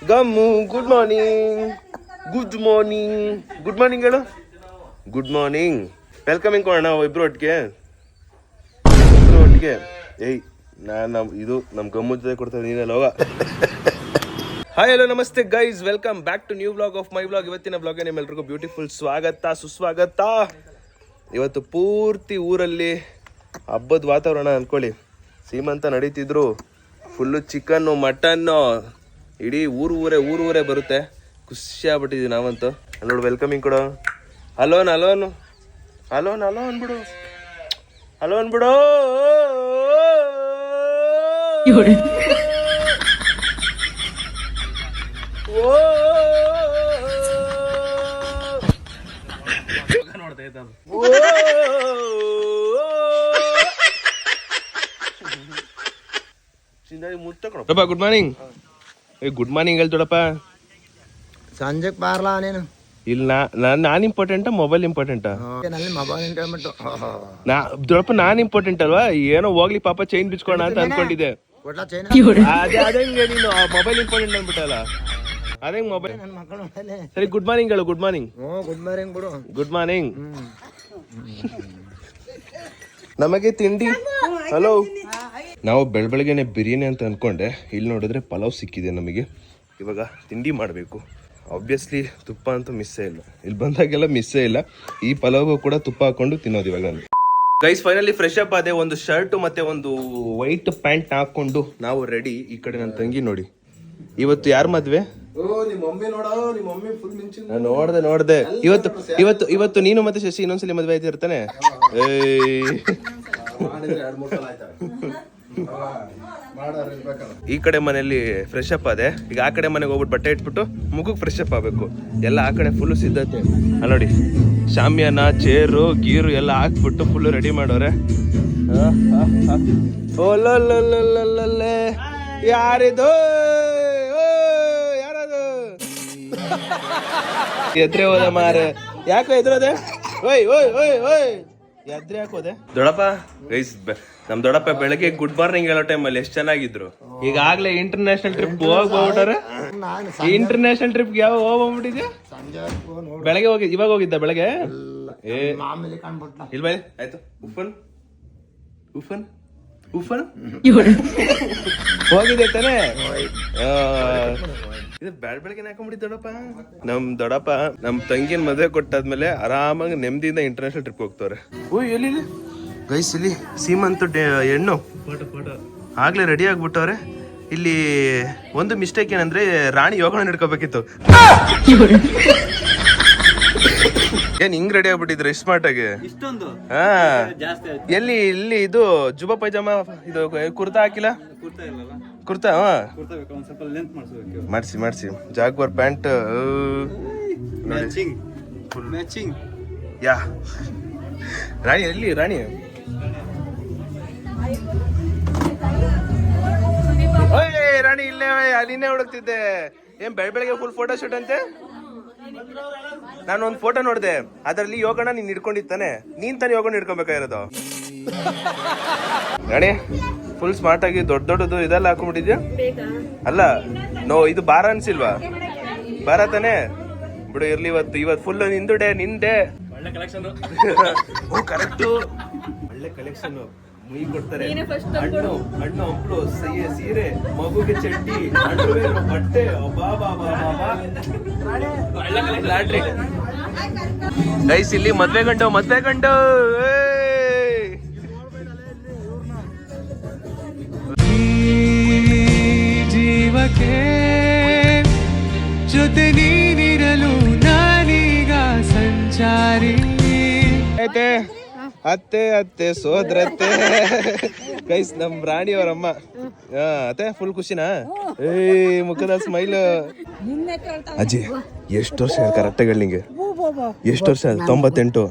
Gum good morning good morning good morning ಹೇಳು. Good morning welcoming ಕೊಡೋಣ ಇಬ್ರು ಒಟ್ಟಿಗೆ ಏಯ್ ಇದು ನಮ್ಮ ಗಮ್ಮು ಜೊತೆ ಕೊಡ್ತಾರೆ ನೀನೆಲ್ಲ ಹೋಗ. ಹಾಯ್ ಹಲೋ ನಮಸ್ತೆ guys, welcome back to new vlog of my vlog. ಇವತ್ತಿನ ವ್ಲಾಗ್ಗೆ ನಿಮ್ಮೆಲ್ರಿಗೂ ಬ್ಯೂಟಿಫುಲ್ ಸ್ವಾಗತ ಸುಸ್ವಾಗತ. ಇವತ್ತು ಪೂರ್ತಿ ಊರಲ್ಲಿ ಹಬ್ಬದ ವಾತಾವರಣ ಅನ್ಕೊಳ್ಳಿ. ಸೀಮಂತ ನಡೀತಿದ್ರು, ಫುಲ್ಲು ಚಿಕನ್ನು ಮಟನ್ನು, ಇಡೀ ಊರೇ ಬರುತ್ತೆ. ಖುಷಿ ಆಗ್ಬಿಟ್ಟಿದ್ವಿ ನಾವಂತೂ. ನೋಡು ವೆಲ್ಕಮಿಂಗ್ ಕೊಡು. ಹಲೋನ್ ಅನ್ಬಿಡು, ಹಲೋ ಅನ್ಬಿಡು. Good morning. ಗುಡ್ ಮಾರ್ನಿಂಗ್ ಹೇಳ್ತೊಡಪ್ಪ. ಸಂಜೆಗೆ ಬಾರ್ಲಾ ನೀನು. ಇಲ್ಲ ನಾನ್ ಇಂಪಾರ್ಟೆಂಟಾ ಮೊಬೈಲ್ ಇಂಪಾರ್ಟೆಂಟಾ? ದೊಡಪ್ಪ ನಾನ್ ಇಂಪಾರ್ಟೆಂಟ್ ಅಲ್ವಾ? ಏನೋ ಹೋಗ್ಲಿ ಪಾಪ ಚೈನ್ ಬಿಚ್ಕೋಣ ಅಂತ ಅನ್ಕೊಂಡಿದ್ದೆ. ಅದೇ ನೀನು ಮೊಬೈಲ್ ಇಂಪಾರ್ಟೆಂಟ್ ಅಂದ್ಬಿಟ್ಟಲ್ಲ, ಅದೇ ಮೊಬೈಲ್. ಸರಿ ಗುಡ್ ಮಾರ್ನಿಂಗ್ ಹೇಳು. Good morning. ಗುಡ್ ಮಾರ್ನಿಂಗ್ ಬಿಡು. Good morning. ನಮಗೆ ತಿಂಡಿ. ಹಲೋ. ನಾವು ಬೆಳಗ್ಗೆನೆ ಬಿರಿಯಾನಿ ಅಂತ ಅನ್ಕೊಂಡೆ, ಇಲ್ಲಿ ನೋಡಿದ್ರೆ ಪಲಾವ್ ಸಿಕ್ಕಿದೆ ನಮಗೆ. ಇವಾಗ ತಿಂಡಿ ಮಾಡಬೇಕು. ಆಬ್ವಿಯಸ್ಲಿ ತುಪ್ಪ ಅಂತೂ ಮಿಸ್ಸೇ ಇಲ್ಲ, ಇಲ್ಲಿ ಬಂದಾಗೆಲ್ಲ ಮಿಸ್ಸೇ ಇಲ್ಲ. ಈ ಪಲಾವ್ಗೂ ಕೂಡ ತುಪ್ಪ ಹಾಕೊಂಡು ತಿನ್ನೋದು ಇವಾಗ ನಾನು. ಗೈಸ್ ಫೈನಲಿ ಫ್ರೆಶ್ ಅಪ್ ಆದೆ. ಒಂದು ಶರ್ಟ್ ಮತ್ತೆ ಒಂದು ವೈಟ್ ಪ್ಯಾಂಟ್ ಹಾಕೊಂಡು ನಾವು ರೆಡಿ. ಈ ಕಡೆ ನನ್ನ ತಂಗಿ ನೋಡಿ, ಇವತ್ತು ಯಾರ ಮದ್ವೆ? ನೋಡ್ದೆ. ಇವತ್ತು ನೀನು ಮತ್ತೆ ಶಶಿ ಇನ್ನೊಂದ್ಸಲಿ ಮದ್ವೆ ಆಯ್ತಿರ್ತಾನೆ. ಈ ಕಡೆ ಮನೆಯಲ್ಲಿ ಫ್ರೆಶ್ ಅಪ್ ಆದೆ. ಈಗ ಆ ಕಡೆ ಮನೆಗೆ ಹೋಗ್ಬಿಟ್ಟು ಬಟ್ಟೆ ಇಟ್ಬಿಟ್ಟು ಮುಖಕ್ಕೆ ಫ್ರೆಶ್ ಅಪ್ ಆಗ್ಬೇಕು. ಎಲ್ಲ ಆ ಕಡೆ ಫುಲ್ ಸಿದ್ಧತೆ. ಅಲ್ಲಿ ನೋಡಿ, ಶಾಮಿಯಾನ, ಚೇರು ಗೀರು ಎಲ್ಲ ಹಾಕ್ಬಿಟ್ಟು ಫುಲ್ ರೆಡಿ ಮಾಡೋರೆ. ಯಾರಿದು? ಯಾರದು? ಎದ್ರೆ ಹೋದ ಮಾರೆ. ಯಾಕೋ ಎದ್ರೋದೆ? ಓಯ್ ಓಯ್ ಓಯ್ ಓಯ್ ಎದ್ರೆ ಹಾಕೋದೆ. ದೊಡ್ಡಪ್ಪ ಗೈಸ್, ನಮ್ ದೊಡ್ಡಪ್ಪ ಬೆಳಗ್ಗೆ ಗುಡ್ ಮಾರ್ನಿಂಗ್ ಹೇಳೋ ಟೈಮಲ್ಲಿ ಎಷ್ಟು ಚೆನ್ನಾಗಿದ್ರು. ಈಗಾಗ್ಲೇ ಇಂಟರ್ನ್ಯಾಷನಲ್ ಟ್ರಿಪ್ ಹೋಗ್ಬಿಟ್ಟಾರೆ. ಇಂಟರ್ನ್ಯಾಷನಲ್ ಟ್ರಿಪ್ ಯಾವಾಗ ಹೋಗ್ಬಿಟ್ಟಿದ್ಯಾ? ಬೆಳಗ್ಗೆ ಹೋಗಿ ಇವಾಗ ಹೋಗಿದ್ದ ಬೆಳಗ್ಗೆ? ಇಲ್ಲ ಬೈ ಆಯ್ತು. ಉಫನ್ ಹೋಗಿದೆ ತಾನೆ. ಇದು ಬೆಳಗ್ಗೆ ಹಾಕೊಂಡ್ಬಿಟ್ಟಿದ್ ದೊಡ್ಡಪ್ಪ. ನಮ್ ದೊಡ್ಡಪ್ಪ ನಮ್ ತಂಗಿನ ಮದುವೆ ಕೊಟ್ಟಾದ್ಮೇಲೆ ಆರಾಮಾಗಿ ನೆಮ್ಮದಿಯಿಂದ ಇಂಟರ್ನ್ಯಾಷನಲ್ ಟ್ರಿಪ್ ಹೋಗ್ತವ್ರೆ. ಎಲ್ಲಿ ಗೈಸ್, ಇಲ್ಲಿ ಸೀಮಂತ್ ಹೆಣ್ಣು ಆಗ್ಲೇ ರೆಡಿ ಆಗ್ಬಿಟ್ಟವ್ರೆ. ಇಲ್ಲಿ ಒಂದು ಮಿಸ್ಟೇಕ್ ಏನಂದ್ರೆ ರಾಣಿ ಯೋಗನ ಹಿಡ್ಕೋಬೇಕಿತ್ತು. ಏನ್ ಹಿಂಗ್ ರೆಡಿ ಆಗ್ಬಿಟ್ಟಿದ್ರೆ ಸ್ಮಾರ್ಟ್ ಆಗಿ. ಹಾ, ಎಲ್ಲಿ ಇಲ್ಲಿ ಇದು ಜುಬಾ ಪೈಜಾಮ ಇದು ಕುರ್ತಾ ಹಾಕಿಲ್ಲ? ಕುರ್ತಾ ಮಾಡಿಸಿ ಜಾಗ್ವರ್ ಪ್ಯಾಂಟ್ ಯಾ. ರಾಣಿ ಎಲ್ಲಿ? ರಾಣಿ ರಾಣಿ ಇಲ್ಲೇ ಅಲ್ಲಿನೇ ಹುಡುಕ್ತಿದ್ದೆ. ಏನ್ ಬೆಳಗ್ಗೆ ಫುಲ್ ಫೋಟೋ ಶೂಟ್ ಅಂತೆ. ನಾನು ಒಂದು ಫೋಟೋ ನೋಡಿದೆ, ಅದರಲ್ಲಿ ಯೋಗನ ನೀನ್ ಹಿಡ್ಕೊಂಡಿತ್ತಾನೆ. ನೀನ್ ತಾನೇ ಯೋಗನ ಹಿಡ್ಕೊಬೇಕಾಗಿರೋದು. ರಾಣಿ ಫುಲ್ ಸ್ಮಾರ್ಟ್ ಆಗಿ ದೊಡ್ಡದು ಇದೆಲ್ಲ ಹಾಕೊಂಡ್ಬಿಟ್ಟಿದ್ಯಾ? ಅಲ್ಲ ಇದು ಬಾರ ಅನ್ಸಿಲ್ವಾ? ಬಾರ ತಾನೆ ಬಿಡು. ಇರ್ಲಿ, ಇವತ್ತು ಫುಲ್ ನಿಂದೆ. ಒಳ್ಳೆ ಕಲೆಕ್ಷನ್. ಕರೆಕ್ಟು, ಒಳ್ಳೆ ಕಲೆಕ್ಷನ್. ಮುಯಿ ಕೊಡ್ತಾರೆ. ಹಣ್ಣು ಹಂಪಲು, ಸೀರೆ, ಮಗುಗೆ ಚಡ್ಡಿ, ಬಟ್ಟೆ. ಲಾಟ್ರಿ ಗೈಸ್, ಇಲ್ಲಿ ಮದ್ವೆ ಗಂಡು. ಜೀವಕ್ಕೆ ಜೊತೆ ನೀನಿರಲು ನಾನೀಗ ಸಂಚಾರಿ. ಅತ್ತೆ ಸೋದ್ರತ್ತೆ. ಗೈಸ್ ನಮ್ ರಾಣಿ ಅವರಮ್ಮ. ಅತ್ತೆ ಫುಲ್ ಖುಷಿನಾ? ಮುಖದ ಸ್ಮೈಲ್. ಅಜ್ಜಿ ಎಷ್ಟು ವರ್ಷ ಕರೆಕ್ಟಾಗಿ ಹೇಳಿ ನಿಂಗೆ? ಎಷ್ಟು ವರ್ಷ? 98,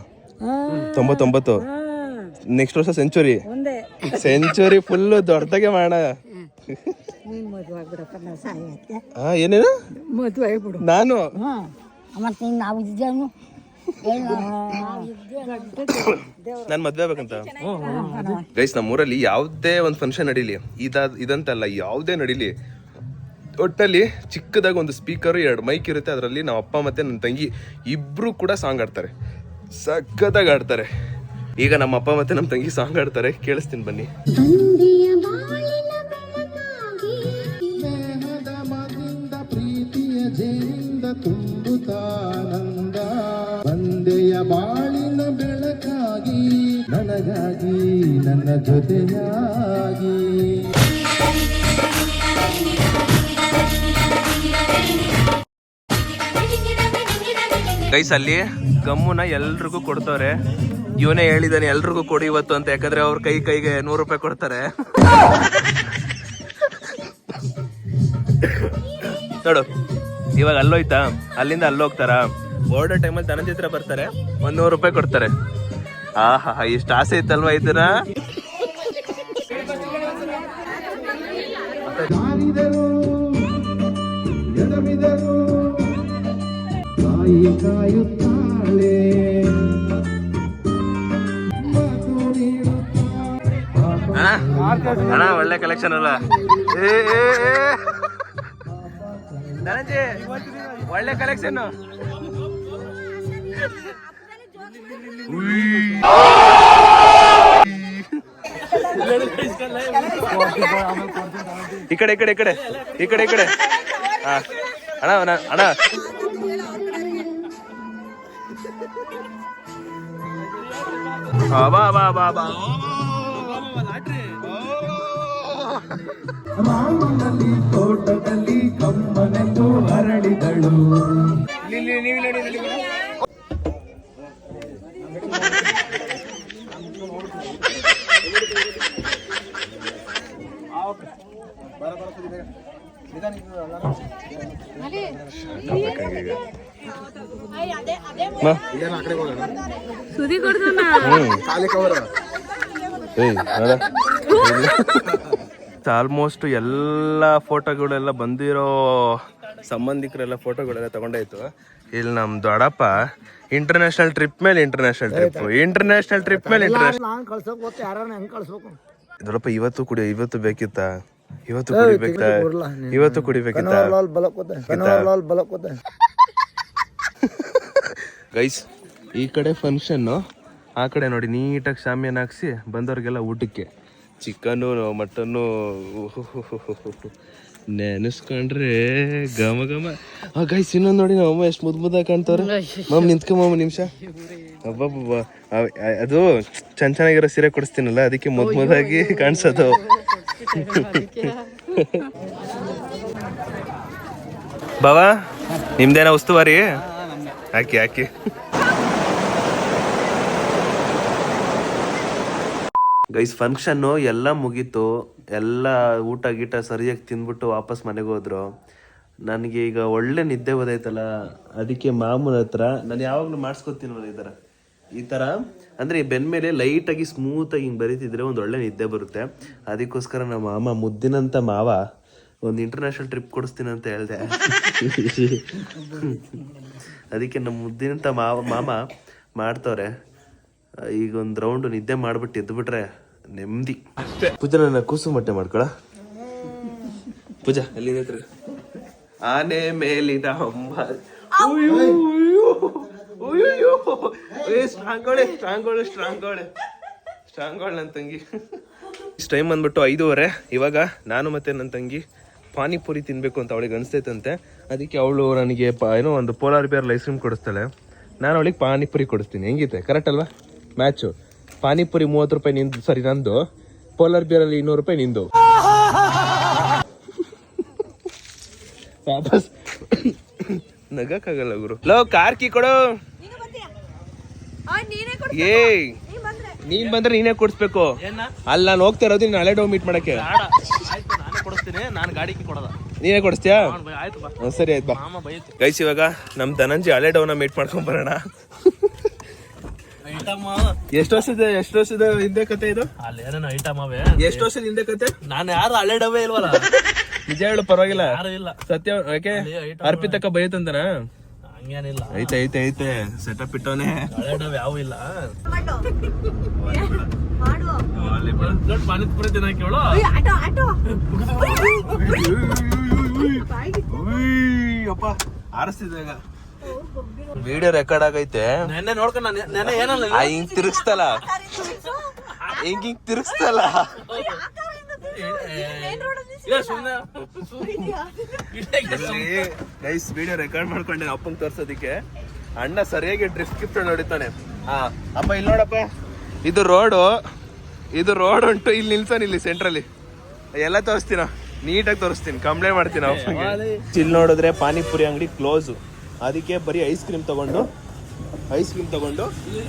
99. ನೆಕ್ಸ್ಟ್ ವರ್ಷ ಸೆಂಚುರಿ ಫುಲ್ ದೊಡ್ಡದಾಗೆ ಮಾಡ. ಏನೇನು ನಾನು ನಾನು ಮದ್ವೆ ಆಗ್ಬೇಕಂತ. ಗೈಸ್ ನಮ್ಮೂರಲ್ಲಿ ಯಾವುದೇ ಒಂದು ಫಂಕ್ಷನ್ ನಡೀಲಿ, ಇದಂತಲ್ಲ ಯಾವುದೇ ನಡೀಲಿ, ಒಟ್ಟಲ್ಲಿ ಚಿಕ್ಕದಾಗಿ ಒಂದು ಸ್ಪೀಕರು 2 ಮೈಕ್ ಇರುತ್ತೆ. ಅದರಲ್ಲಿ ನಮ್ಮ ಅಪ್ಪ ಮತ್ತು ನನ್ನ ತಂಗಿ ಇಬ್ಬರು ಕೂಡ ಸಾಂಗ್ ಆಡ್ತಾರೆ, ಸಖತ್ತಾಗಿ ಆಡ್ತಾರೆ. ಈಗ ನಮ್ಮ ಅಪ್ಪ ಮತ್ತು ನಮ್ಮ ತಂಗಿ ಸಾಂಗ್ ಆಡ್ತಾರೆ, ಕೇಳಿಸ್ತೀನಿ ಬನ್ನಿ. ತುಂಬುತ್ತಾನಂದ ಬಂದೆಯ ಬಾಳಿನ ಬೆಳಕಾಗಿ ನನಗಾಗಿ ನನ್ನ ಜೊತೆಯಾಗಿ. ಗೈಸ್ ಅಲ್ಲಿ ಗಮ್ಮುನ ಎಲ್ರಿಗೂ ಕೊಡ್ತವ್ರೆ. ಇವನೇ ಹೇಳಿದಾನೆ ಎಲ್ರಿಗೂ ಕೊಡಿ ಇವತ್ತು ಅಂತ, ಯಾಕಂದ್ರೆ ಅವ್ರ ಕೈಗೆ 100 ರೂಪಾಯಿ ಕೊಡ್ತಾರೆ. ನೋಡು ಇವಾಗ ಅಲ್ಲೋಯ್ತಾ, ಅಲ್ಲಿಂದ ಅಲ್ಲೋಗ್ತಾರ, ಓಡೋ ಟೈಮಲ್ಲಿ ಧನಂಜಯ ಹತ್ರ ಬರ್ತಾರೆ, 100 ರೂಪಾಯಿ ಕೊಡ್ತಾರೆ. ಆಹಾ ಇಷ್ಟು ಆಸೆ ಇತ್ತಲ್ವಾ ಇದನ್ನ. ಕಾಯುತ್ತಾಳೆ ಅಣ್ಣ ಒಳ್ಳೆ ಕಲೆಕ್ಷನ್ ಅಲ್ಲ ಧನಂಜಯ, ಒಳ್ಳೆ ಕಲೆಕ್ಷನ್. ಈ ಕಡೆ ಈ ಕಡೆ ಈ ಕಡೆ ಈ ಕಡೆ ಈ ಕಡೆ. ಅಣ್ಣ ಅಣ್ಣ ಬಾ ಬಾ ಬಾ ಬಾ. ರಾಮನಲ್ಲಿ ತೋಟದಲ್ಲಿ ಕಮ್ಮನೆಂದು ಹರಳಿದಳು. ಆಲ್ಮೋಸ್ಟ್ ಎಲ್ಲ ಫೋಟೋಗಳೆಲ್ಲ ಬಂದಿರೋ ಸಂಬಂಧಿಕರೆಲ್ಲ ಫೋಟೋಗಳೆಲ್ಲ ತಗೊಂಡಾಯ್ತು. ಇಲ್ಲಿ ನಮ್ ದೊಡ್ಡಪ್ಪ ಇಂಟರ್ನ್ಯಾಷನಲ್ ಟ್ರಿಪ್ ಮೇಲೆ ಇಂಟರ್ನ್ಯಾಷನಲ್ ಟ್ರಿಪ್ ಮೇಲೆ ದೊಡ್ಡಪ್ಪ ಇವತ್ತು ಬೇಕಿತ್ತ, ಇವತ್ತು ಕುಡಿಬೇಕಿತ್ತ. ಗೈಸ್ ಈ ಕಡೆ ಫಂಕ್ಷನ್, ಆ ಕಡೆ ನೋಡಿ ನೀಟಾಗಿ ಶಾಮಿಯಾನ ಹಾಕ್ಸಿ ಬಂದವ್ರಿಗೆಲ್ಲ ಊಟಕ್ಕೆ ಚಿಕನ್ನು ಮಟನ್ನು ನೆನೆಸ್ಕೊಂಡ್ರೆ ಘಮ ಘಮ. ಗೈಸ್ ಇನ್ನೊಂದು ನೋಡಿ ನಮ್ಮ ಅಮ್ಮ ಎಷ್ಟು ಮುದ್ದಾಗಿ ಕಾಣ್ತವ್ರೆ. ಮಾಮ್ ನಿಂತ್ಕೊಂಬ ನಿಮಿಷ. ಹಬ್ಬ ಅದು ಚೆನ್ನಾಗಿರೋ ಸೀರೆ ಕೊಡಿಸ್ತೀನಲ್ಲ, ಅದಕ್ಕೆ ಮುದ್ದಾಗಿ ಕಾಣಿಸೋದು. ಬಾವಾ ನಿಮ್ದೇನ ಉಸ್ತುವಾರಿ? ಹಾಕಿ ಗೈಸ್ ಫಂಕ್ಷನ್ನು ಎಲ್ಲ ಮುಗೀತು, ಎಲ್ಲ ಊಟ ಗೀಟ ಸರಿಯಾಗಿ ತಿಂದ್ಬಿಟ್ಟು ವಾಪಸ್ ಮನೆಗೆ ಹೋದ್ರು. ನನಗೆ ಈಗ ಒಳ್ಳೆ ನಿದ್ದೆ ಓದೈತಲ್ಲ, ಅದಕ್ಕೆ ಮಾಮೂನ ಹತ್ರ ನಾನು ಯಾವಾಗಲೂ ಮಾಡಿಸ್ಕೊತೀನಲ್ಲ ಈ ಥರ ಅಂದರೆ ಬೆನ್ನ ಮೇಲೆ ಲೈಟಾಗಿ ಸ್ಮೂತಾಗಿ ಹಿಂಗೆ ಬರೀತಿದ್ರೆ ಒಂದು ಒಳ್ಳೆ ನಿದ್ದೆ ಬರುತ್ತೆ. ಅದಕ್ಕೋಸ್ಕರ ನಮ್ಮ ಮಾಮ ಮುದ್ದಿನಂಥ ಮಾವ ಒಂದು ಇಂಟರ್ನ್ಯಾಷನಲ್ ಟ್ರಿಪ್ ಕೊಡಿಸ್ತೀನಿ ಅಂತ ಹೇಳಿದೆ. ಅದಕ್ಕೆ ನಮ್ಮ ಮುದ್ದಿನಂಥ ಮಾಮ ಮಾಡ್ತವ್ರೆ. ಈಗ ಒಂದು ರೌಂಡ್ ನಿದ್ದೆ ಮಾಡ್ಬಿಟ್ಟು ಎದ್ಬಿಟ್ರೆ ನೆಮ್ಮದಿ. ಪೂಜಾ ನನ್ನ ಕೂಸು ಮೊಟ್ಟೆ ಮಾಡ್ಕೊಳ. ಪೂಜಾ ಎಲ್ಲಿ ಆನೆ ಮೇಲಿನ ಸ್ಟ್ರಾಂಗೋಳೆ ನನ್ನ ತಂಗಿ. ಇಷ್ಟು ಟೈಮ್ ಬಂದ್ಬಿಟ್ಟು 5:30. ಇವಾಗ ನಾನು ಮತ್ತೆ ನನ್ನ ತಂಗಿ ಪಾನಿಪುರಿ ತಿನ್ಬೇಕು ಅಂತ ಅವಳಿಗೆ ಅನಿಸ್ತೈತಂತೆ. ಅದಕ್ಕೆ ಅವಳು ನನಗೆ ಏನೋ ಒಂದು ಪೋಲಾರ್ ಬಿಯರ್ ಐಸ್ ಕ್ರೀಮ್ ಕೊಡಿಸ್ತಾಳೆ, ನಾನು ಅವಳಿಗೆ ಪಾನಿಪುರಿ ಕೊಡಿಸ್ತೀನಿ. ಹೆಂಗಿದೆ ಕರೆಕ್ಟ್ ಅಲ್ವಾ ಮ್ಯಾಚು? ಪಾನಿಪುರಿ 30 ರೂಪಾಯಿ ನಿಂದು, ಸರಿ ನಂದು. ಪೋಲಾರ್ ಬಿಯರಲ್ಲಿ 200 ರೂಪಾಯಿ ನಿಂದು. ವಾಪಸ್ ನಗಕ್ಕಾಗಲ್ಲ ಗುರು. ಲೋ ಕಾರ್ಕಿ ಕೊಡು. ಏಯ್ ನೀನ್ ಬಂದ್ರೆ ನೀನೇ ಕೊಡಿಸ್ಬೇಕು. ಅಲ್ಲ ನಾನು ಹೋಗ್ತಾ ಇರೋದು ನೀನು ಹಳೆ ಡವ್ ಮೀಟ್ ಮಾಡಕ್ಕೆ. ನೀನೇ ಕೊಡಿಸ್ತೀಯಾ? ಸರಿ ಆಯ್ತು ಬಾ. ಗೈಸ್ ಇವಾಗ ನಮ್ ಧನಂಜಯ ಹಳೆ ಡವ್ನ ಮೀಟ್ ಮಾಡ್ಕೊಂಡ್ ಬರೋಣ. ಎಷ್ಟು ವರ್ಷದ ಹಿಂದೆ ಕತೆ ಇದು? ಎಷ್ಟು ವರ್ಷದ ಹಿಂದೆ ಕತೆ? ನಾನು ಯಾರು ಹಳೆ ಡಬ್ಬೆ ಇಲ್ವಲ್ಲ. ನಿಜ ಹೇಳು, ಪರವಾಗಿಲ್ಲ. ಯಾರು ಇಲ್ಲ. ಸತ್ಯ ಯಾಕೆ ಅರ್ಪಿತಕ್ಕ ಬೈತಂತನ? ಹಂಗೇನಿಲ್ಲ. ಐತೆ ಸೆಟಪ್ ಇಟ್ಟವನೇ. ಹಳೆ ಡಬ್ಬೆ ಯಾವ ಇಲ್ಲ. ಪಾನಿಪುರಿ ತಿನ್ನಕ್ಕೆ ಹೇಳು. ಅಪ್ಪ ಆರಿಸ್ತಿದ್ದಾಗ ವಿಡಿಯೋ ರೆಕಾರ್ಡ್ ಆಗೈತೆ. ನೆನ್ನೆ ನೋಡ್ಕೊಂಡು ನೆನ್ನೆ ಏನಲ್ಲ ಹಿಂಗ್ ತಿರುಗಿಸ್ತಲ್ಲ, ಹಿಂಗ್ ತಿರುಗಿಸ್ತಲ್ಲ. ಗೈಸ್ ವಿಡಿಯೋ ರೆಕಾರ್ಡ್ ಮಾಡ್ಕೊಂಡೆ ಅಪ್ಪಂಗ್ ತೋರ್ಸೋದಿಕ್ಕೆ. ಅಣ್ಣ ಸರಿಯಾಗಿ ಡ್ರಿಫ್ಟ್ ಗಿಫ್ಟ್ ಹೊಡಿತಾನೆ. ಅಪ್ಪ ಇಲ್ಲಿ ನೋಡಪ್ಪ, ಇದು ರೋಡ್ ಉಂಟು, ಇಲ್ಲಿ ನಿಲ್ಸಾನ, ಇಲ್ಲಿ ಸೆಂಟ್ರಲ್ಲಿ ಎಲ್ಲ ತೋರಿಸ್ತೀನ, ನೀಟಾಗಿ ತೋರಿಸ್ತೀನಿ, ಕಂಪ್ಲೇಂಟ್ ಮಾಡ್ತೀನಿ ಅಪ್ಪಂಗೆ. ಇಲ್ಲಿ ನೋಡಿದ್ರೆ ಪಾನಿಪುರಿ ಅಂಗಡಿ ಕ್ಲೋಸು, ಅದಕ್ಕೆ ಬರೀ ಐಸ್ ಕ್ರೀಮ್ ತಗೊಂಡು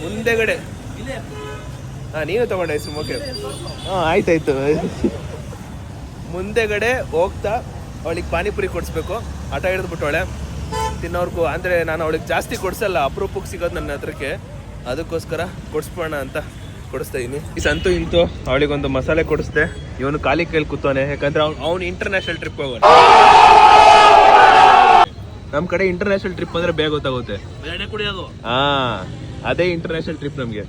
ಮುಂದೆಗಡೆ ನೀನು ತಗೊಂಡು ಐಸ್ ಕ್ರೀಮ್. ಓಕೆ ಆಯ್ತಾಯ್ತು. ಮುಂದೆಗಡೆ ಹೋಗ್ತಾ ಅವಳಿಗೆ ಪಾನಿಪುರಿ ಕೊಡಿಸ್ಬೇಕು. ಆಟ ಹಿಡಿದ್ಬಿಟ್ಟವಳೆ ತಿನ್ನೋರ್ಗೂ, ಅಂದರೆ ನಾನು ಅವಳಿಗೆ ಜಾಸ್ತಿ ಕೊಡ್ಸಲ್ಲ, ಅಪರೂಪಕ್ಕೆ ಸಿಗೋದು ನನ್ನ ಹತ್ರಕ್ಕೆ, ಅದಕ್ಕೋಸ್ಕರ ಕೊಡಿಸ್ಬೋಣ ಅಂತ ಕೊಡಿಸ್ತಾ ಇದೀನಿ. ಈ ಸಂತು ಇಂತು ಅವಳಿಗೊಂದು ಮಸಾಲೆ ಕೊಡಿಸ್ದೆ. ಇವನು ಖಾಲಿ ಕೈಲಿ ಕೂತವನೆ, ಯಾಕಂದ್ರೆ ಅವ್ನು ಇಂಟರ್ನ್ಯಾಷನಲ್ ಟ್ರಿಪ್ ಹೋಗೋಣ. ನಮ್ಮ ಕಡೆ ಇಂಟರ್ನ್ಯಾಷನಲ್ ಟ್ರಿಪ್ ಅಂದ್ರೆ ಬೇಗ ಗೊತ್ತಾಗುತ್ತೆ. ಎಣ್ಣೆ ಕುಡಿಯೋದು ಅದೇ ಇಂಟರ್ನ್ಯಾಷನಲ್ ಟ್ರಿಪ್ ನಮಗೆ.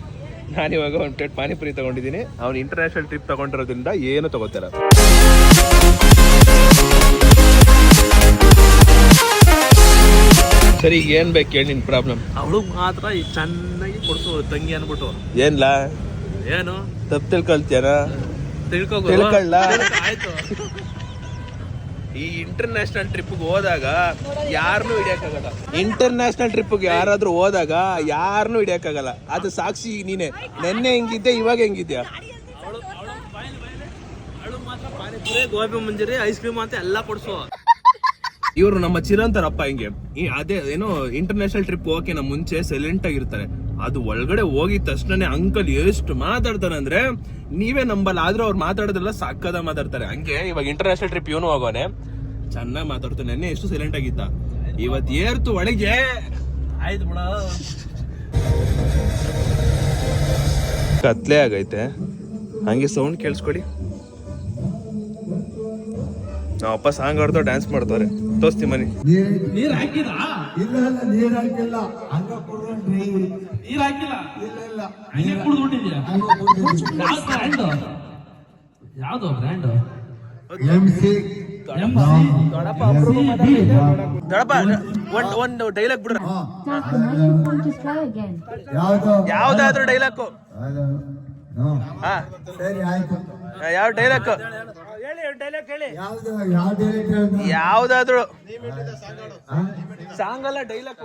ನಾನಿವಾಗ ಒಂದು ಪ್ಲೇಟ್ ಪಾನಿಪುರಿ ತಗೊಂಡಿದ್ದೀನಿ. ಅವ್ನು ಇಂಟರ್ನ್ಯಾಷನಲ್ ಟ್ರಿಪ್ ತಗೊಂಡಿರೋದ್ರಿಂದ ಏನು ತಗೋತಾರ. ಸರಿ, ಈಗ ಏನ್ ಬೇಕು ಹೇಳಿ ನಿನ್ ಪ್ರಾಬ್ಲಮ್? ಅವಳು ಮಾತ್ರ ಚೆನ್ನಾಗಿ ಕೊಡ್ಸು ತಂಗಿ ಅನ್ಬಿಟ್ಟು. ಏನ್ಲ ಏನು ತಪ್ಪು ತಿಳ್ಕೊಳ್ತೀಯನ? ತಿಳ್ಕೊಳ್ಳ ಆಯ್ತು. ಈ ಇಂಟರ್ನ್ಯಾಷನಲ್ ಟ್ರಿಪ್ಗೆ ಹೋದಾಗ ಯಾರನ್ನೂ ಹಿಡಿಯಕ್ಕಾಗಲ್ಲ. ಇಂಟರ್ನ್ಯಾಷನಲ್ ಟ್ರಿಪ್ಗೆ ಯಾರಾದ್ರೂ ಹೋದಾಗ ಯಾರನ್ನೂ ಹಿಡಿಯಕ್ಕಾಗಲ್ಲ. ಅದು ಸಾಕ್ಷಿ ನೀನೆ. ನೆನ್ನೆ ಹೆಂಗಿದ್ದೆ, ಇವಾಗ ಹೆಂಗಿದ್ಯಾ? ಅವಳು ಮಾತ್ರ ಪಾನಿಪುರಿ, ಗೋಬಿ ಮಂಚೂರಿ, ಐಸ್ ಕ್ರೀಮ್ ಅಂತ ಎಲ್ಲ ಕೊಡ್ಸು. ಇವರು ನಮ್ಮ ಚಿರಂತರಪ್ಪ ಹಿಂಗೆ ಅದೇ ಏನೋ ಇಂಟರ್ನ್ಯಾಷನಲ್ ಟ್ರಿಪ್ ಹೋಗಕ್ಕೆ ನಮ್ಮ ಮುಂಚೆ ಸೈಲೆಂಟ್ ಆಗಿರ್ತಾರೆ. ಅದು ಒಳಗಡೆ ಹೋಗಿದ ತಕ್ಷಣನೇ ಅಂಕಲ್ ಎಷ್ಟು ಮಾತಾಡ್ತಾರೆ ಅಂದ್ರೆ ನೀವೇ ನಂಬಲ್ಲ. ಆದ್ರೂ ಅವ್ರು ಮಾತಾಡೋದ್ರೆಲ್ಲ ಸಕ್ಕದ ಮಾತಾಡ್ತಾರೆ. ಹಂಗೆ ಇವಾಗ ಇಂಟರ್ನ್ಯಾಷನಲ್ ಟ್ರಿಪ್ ಇವನು ಹೋಗೋನೆ, ಚೆನ್ನಾಗಿ ಮಾತಾಡ್ತಾನೆ. ನೆನ್ನೆ ಎಷ್ಟು ಸೈಲೆಂಟ್ ಆಗಿದ್ದ, ಇವತ್ತು ಏರ್ತು ಒಳಗೆ. ಆಯ್ತು ಬಿಡ. ಕತ್ಲೆ ಆಗೈತೆ, ಹಂಗೆ ಸೌಂಡ್ ಕೇಳಿಸ್ಕೊಡಿ. ನಾವಪ್ಪ ಸಾಂಗ್ ಆಡ್ತಾ ಡ್ಯಾನ್ಸ್ ಮಾಡ್ತಾರೆ, ತೋರಿಸ್ತಿ ಮನಿ. ನೀರ್ ಹಾಕಿದ? ಇಲ್ಲ ನೀರ್ ಹಾಕಿಲ್ಲ, ಹಂಗ ಕುಡ್ಕೊಂಡ್ರಿ. ನೀರ್ ಹಾಕಿಲ್ಲ? ಇಲ್ಲ ಹಂಗೆ ಕುಡ್ದ್ಬಿಟ್ಟಿದ್ಯಾ? ಯಾವ್ದು ಬ್ರ್ಯಾಂಡ್? MC ದೊಡ್ಡಪ್ಪ ಒಂದು ಡೈಲಾಗ್ ಬಿಡ್ರ, ಯಾವ್ದಾದ್ರು ಡೈಲಾಗ್. ಸರಿ ಆಯ್ತು. ಯಾವ ಡೈಲಾಗ್? ಯಾವ್ದಾದ್ರು ಸಾಂಗ್ ಅಲ್ಲ, ಡೈಲಾಗ್.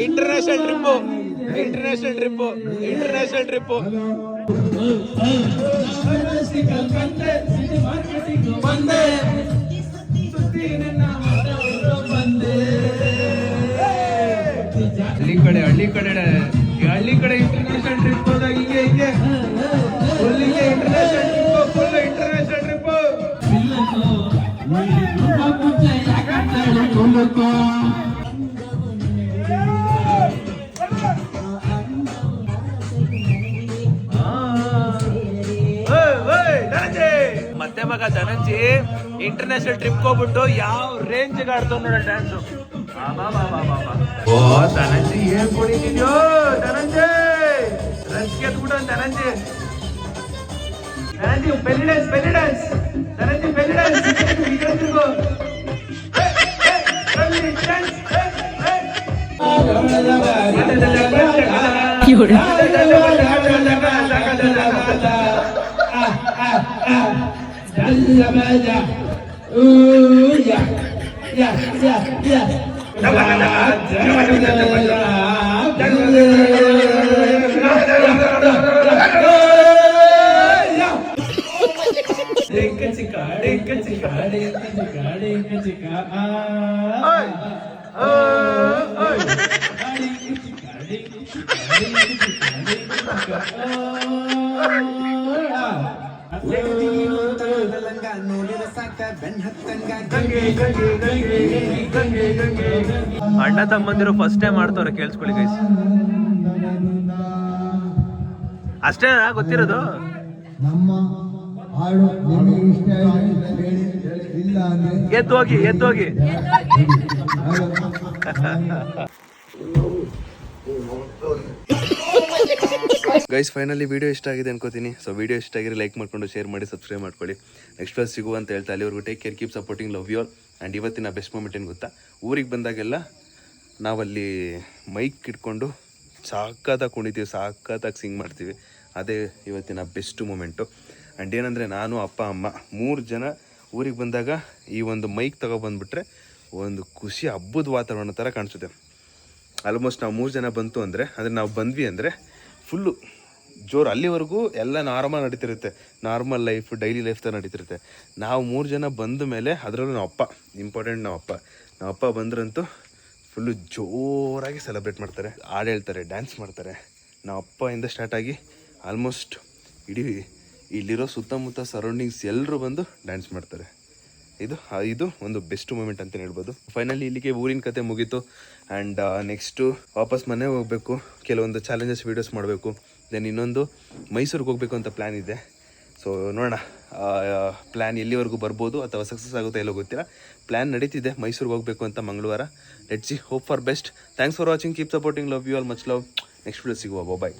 International trip. ಹಳ್ಳಿ ಕಡೆ ಇಂಟರ್ನ್ಯಾಷನಲ್ ಟ್ರಿಪ್ ಹೋದಾಗ ಹಿಂಗೆ ಇಂಟರ್ನ್ಯಾಷನಲ್ ಟ್ರಿಪ್. ಮತ್ತೆ ಮಗ ಧನಂಜಿ ಇಂಟರ್ನ್ಯಾಷನಲ್ ಟ್ರಿಪ್ ಹೋಗ್ಬಿಟ್ಟು ಯಾವ ರೇಂಜ್ ಆಡ್ತಾವ ನೋಡ ಡ್ಯಾನ್ಸು. ಓ ಧನಂಜಿ ಏನ್ ಕುಡಿದೀಯೋ ಧನಂಜಿ, ರನ್ಸ್ಗೆ ಎತ್ಬಿಟ್ಟು Dhananji. Belly dance Dhananji, belly dance. ಅಣ್ಣ ತಮ್ಮಂದಿರು ಫಸ್ಟ್ ಟೈಮ್ ಮಾಡ್ತವ್ರೆ, ಕೇಳಿಸ್ಕೊಳ್ಳಿ ಗೈಸ್. ಅಷ್ಟೇ ಗೊತ್ತಿರೋದು. ನಮ್ಮ ಹಾಡು ನಿಮಗೆ ಇಷ್ಟ ಆಯ್ತು ಹೇಳಿ, ಇಲ್ಲ ಅಂದ್ರೆ ಎದ್ದೋಗಿ ಗೈಸ್ ಫೈನಲಿ ವಿಡಿಯೋ ಇಷ್ಟ ಆಗಿದೆ ಅನ್ಕೋತೀನಿ. ಸೊ ವಿಡಿಯೋ ಇಷ್ಟ ಆಗಿದ್ರೆ ಲೈಕ್ ಮಾಡ್ಕೊಂಡು ಶೇರ್ ಮಾಡಿ ಸಬ್ಸ್ಕ್ರೈಬ್ ಮಾಡ್ಕೊಳ್ಳಿ. ನೆಕ್ಸ್ಟ್ ಕ್ಲಾಸ್ ಸಿಗುವ ಅಂತ ಹೇಳ್ತಾ ಅಲ್ಲಿವರೆಗೂ take care, keep supporting, love you all. And ಇವತ್ತಿನ ಬೆಸ್ಟ್ ಮೂಮೆಂಟ್ ಏನು ಗೊತ್ತಾ, ಊರಿಗೆ ಬಂದಾಗೆಲ್ಲ ನಾವಲ್ಲಿ ಮೈಕ್ ಇಟ್ಕೊಂಡು ಸಾಕತ್ತಾಗಿ ಕುಣಿತೀವಿ, ಸಾಕತ್ತಾಗಿ ಸಿಂಗ್ ಮಾಡ್ತೀವಿ. ಅದೇ ಇವತ್ತಿನ ಬೆಸ್ಟ್ ಮೂಮೆಂಟು. ಆ್ಯಂಡ್ ಏನಂದರೆ ನಾನು ಅಪ್ಪ ಅಮ್ಮ 3 ಜನ ಊರಿಗೆ ಬಂದಾಗ ಈ ಒಂದು ಮೈಕ್ ತಗೊಬಂದ್ಬಿಟ್ರೆ ಒಂದು ಖುಷಿ ಹಬ್ಬದ ವಾತಾವರಣ ಥರ ಕಾಣಿಸುತ್ತೆ. ಆಲ್ಮೋಸ್ಟ್ ನಾವು 3 ಜನ ಬಂತು ಅಂದರೆ ನಾವು ಬಂದ್ವಿ ಅಂದರೆ ಫುಲ್ಲು ಜೋರು. ಅಲ್ಲಿವರೆಗೂ ಎಲ್ಲ ನಾರ್ಮಲ್ ನಡೀತಿರುತ್ತೆ, ನಾರ್ಮಲ್ ಲೈಫ್, ಡೈಲಿ ಲೈಫ್ ಥರ ನಡೀತಿರುತ್ತೆ. ನಾವು 3 ಜನ ಬಂದ ಮೇಲೆ ಅದರಲ್ಲೂ ನಾವು ಅಪ್ಪ ಬಂದ್ರಂತೂ ಫುಲ್ಲು ಜೋರಾಗಿ ಸೆಲೆಬ್ರೇಟ್ ಮಾಡ್ತಾರೆ, ಹಾಡು ಹೇಳ್ತಾರೆ, ಡ್ಯಾನ್ಸ್ ಮಾಡ್ತಾರೆ. ನಾವು ಅಪ್ಪಯಿಂದ ಸ್ಟಾರ್ಟ್ ಆಗಿ ಆಲ್ಮೋಸ್ಟ್ ಇಡೀ ಇಲ್ಲಿರೋ ಸುತ್ತಮುತ್ತ ಸರೌಂಡಿಂಗ್ಸ್ ಎಲ್ಲರೂ ಬಂದು ಡ್ಯಾನ್ಸ್ ಮಾಡ್ತಾರೆ. ಇದು ಒಂದು ಬೆಸ್ಟ್ ಮೂಮೆಂಟ್ ಅಂತಲೇ ಹೇಳ್ಬೋದು. ಫೈನಲಿ ಇಲ್ಲಿಗೆ ಊರಿನ ಕತೆ ಮುಗೀತು. ಆ್ಯಂಡ್ ನೆಕ್ಸ್ಟು ವಾಪಸ್ ಮನೆಗೆ ಹೋಗಬೇಕು, ಕೆಲವೊಂದು ಚಾಲೆಂಜಸ್ ವೀಡಿಯೋಸ್ ಮಾಡಬೇಕು. ದೆನ್ ಇನ್ನೊಂದು ಮೈಸೂರಿಗೆ ಹೋಗಬೇಕು ಅಂತ ಪ್ಲ್ಯಾನ್ ಇದೆ. ಸೊ ನೋಡೋಣ ಪ್ಲ್ಯಾನ್ ಎಲ್ಲಿವರೆಗೂ ಬರ್ಬೋದು ಅಥವಾ ಸಕ್ಸಸ್ ಆಗುತ್ತಾ ಎಲ್ಲೋ ಗೊತ್ತಿಲ್ಲ. ಪ್ಲ್ಯಾನ್ ನಡೀತಿದೆ ಮೈಸೂರಿಗೆ ಹೋಗಬೇಕು ಅಂತ ಮಂಗಳವಾರ. Let's see, hope for best. Thanks for watching, keep supporting, love you all, much love. Next video ಸಿಗುವ, ಬಾಯ್.